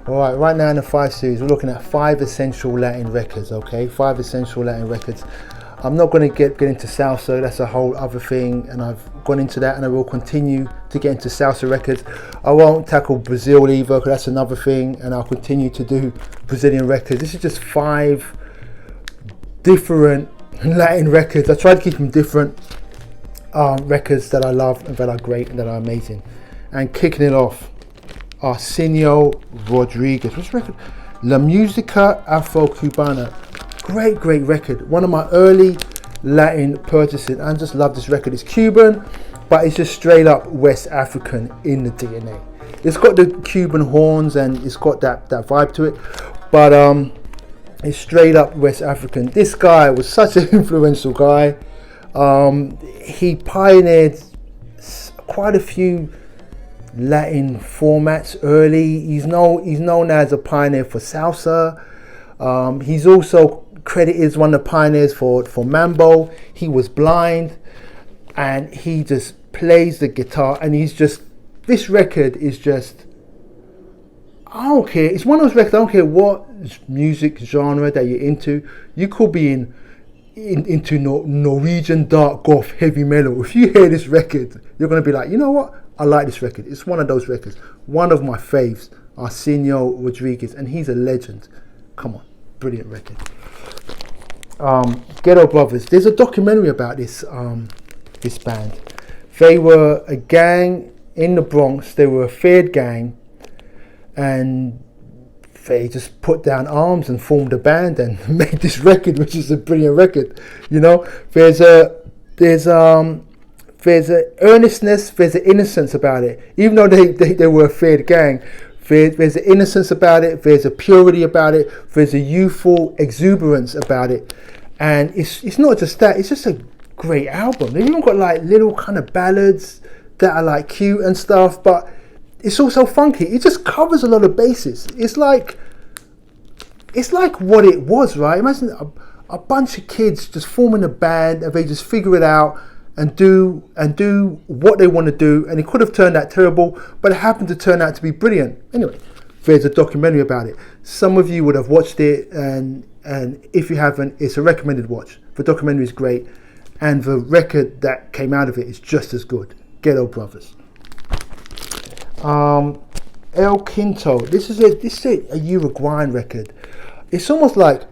Alright, right now in the 5 series, we're looking at 5 essential Latin records, okay? 5 essential Latin records. I'm not going to get into salsa, that's a whole other thing, and I've gone into that, and I will continue to get into salsa records. I won't tackle Brazil either, because that's another thing, and I'll continue to do Brazilian records. This is just 5 different Latin records. I try to keep them different records that I love and that are great and that are amazing. And kicking it off, Arsenio Rodriguez. What's the record? La Música Afro-Cubana. Great record. One of my early Latin purchases. I just love this record. It's Cuban, but it's just straight up West African in the DNA. It's got the Cuban horns and it's got that vibe to it, but it's straight up West African. This guy was such an influential guy. He pioneered quite a few Latin formats early. He's known as a pioneer for salsa. He's also credited as one of the pioneers for mambo. He was blind and he just plays the guitar, and this record is just, I don't care, it's one of those records, I don't care what music genre that you're into. You could be into Norwegian dark goth heavy metal. If you hear this record, you're going to be like, you know what, I like this record. It's one of those records. One of my faves, Arsenio Rodriguez, and he's a legend. Come on, brilliant record. Ghetto Brothers. There's a documentary about this band. They were a gang in the Bronx. They were a feared gang, and they just put down arms and formed a band and made this record, which is a brilliant record. You know, there's a earnestness, there's an innocence about it. Even though they were a feared gang, there's an innocence about it, there's a purity about it, there's a youthful exuberance about it. And it's not just that, it's just a great album. They've even got like little kind of ballads that are like cute and stuff, but it's also funky. It just covers a lot of bases. It's like what it was, right? Imagine a bunch of kids just forming a band and they just figure it out and do what they want to do, and it could have turned out terrible, but it happened to turn out to be brilliant. Anyway, there's a documentary about it. Some of you would have watched it, and if you haven't, it's a recommended watch. The documentary is great, and the record that came out of it is just as good. Ghetto Brothers. El Quinto. This is a Uruguayan record. It's almost like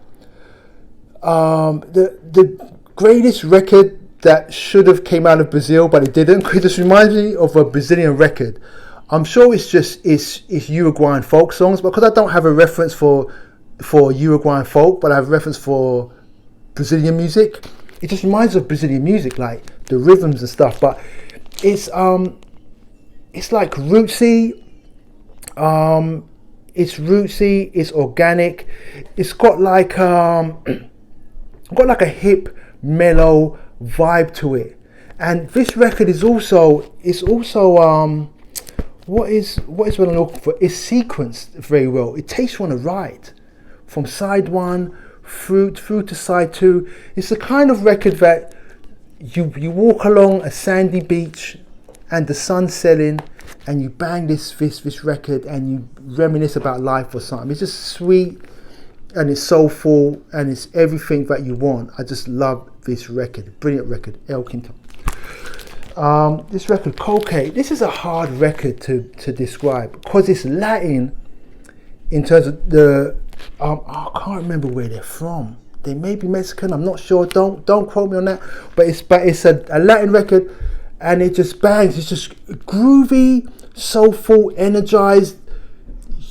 the greatest record that should have came out of Brazil, but it didn't, because this reminds me of a Brazilian record. I'm sure it's Uruguayan folk songs, because I don't have a reference for Uruguayan folk, but I have a reference for Brazilian music. It just reminds me of Brazilian music, like the rhythms and stuff, but it's like rootsy. It's rootsy, it's organic, it's got like a hip, mellow vibe to it. And this record is also what is what I'm looking for? It's sequenced very well. It takes you on a ride from side 1 through to side 2. It's the kind of record that you walk along a sandy beach and the sun's setting, and you bang this record and you reminisce about life or something. It's just sweet and it's soulful and it's everything that you want. I just love this record. Brilliant record, El Quinto. This record, Cocaine. This is a hard record to describe because it's Latin in terms of the. I can't remember where they're from. They may be Mexican. I'm not sure. Don't quote me on that. But it's a Latin record, and it just bangs. It's just groovy, soulful, energized,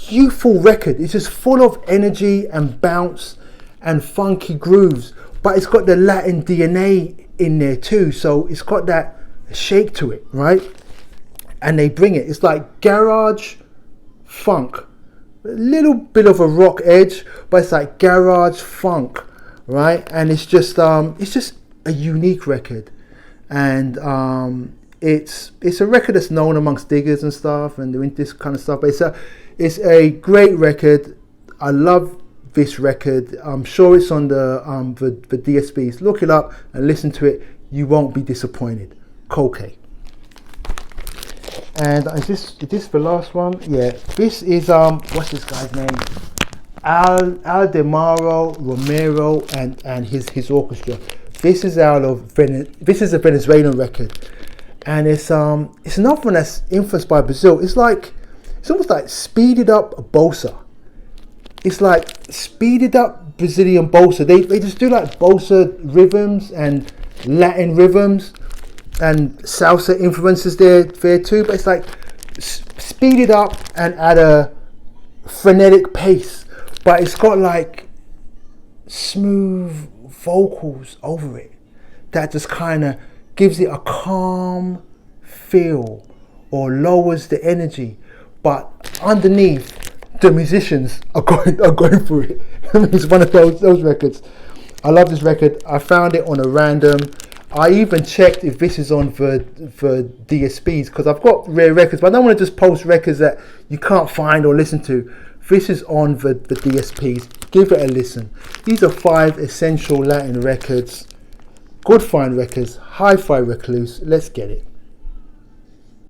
youthful record. It's just full of energy and bounce and funky grooves. But it's got the Latin DNA in there too. So it's got that shake to it, right? And they bring it. It's like garage funk, a little bit of a rock edge, but it's like garage funk, right? And it's just a unique record, and it's a record that's known amongst diggers and stuff, and doing this kind of stuff. But it's a great record. I love this record. I'm sure it's on the DSPs. Look it up and listen to it. You won't be disappointed. Cocaine. And is this the last one? Yeah, this is what's this guy's name? Aldemaro Romero and his orchestra. This is this is a Venezuelan record, and it's another one that's influenced by Brazil. It's almost like speeded up bossa. It's like speeded up Brazilian bossa. They just do like bossa rhythms and Latin rhythms and salsa influences there too. But it's like speeded up and at a frenetic pace. But it's got like smooth vocals over it that just kind of gives it a calm feel or lowers the energy, but underneath the musicians are going through it. It's one of those records. I love this record. I found it on a random. I even checked if this is on for DSPs, because I've got rare records, but I don't want to just post records that you can't find or listen to. This is on the DSPs. Give it a listen. These are 5 essential Latin records. Good fine records. Hi-Fi Recluse. Let's get it.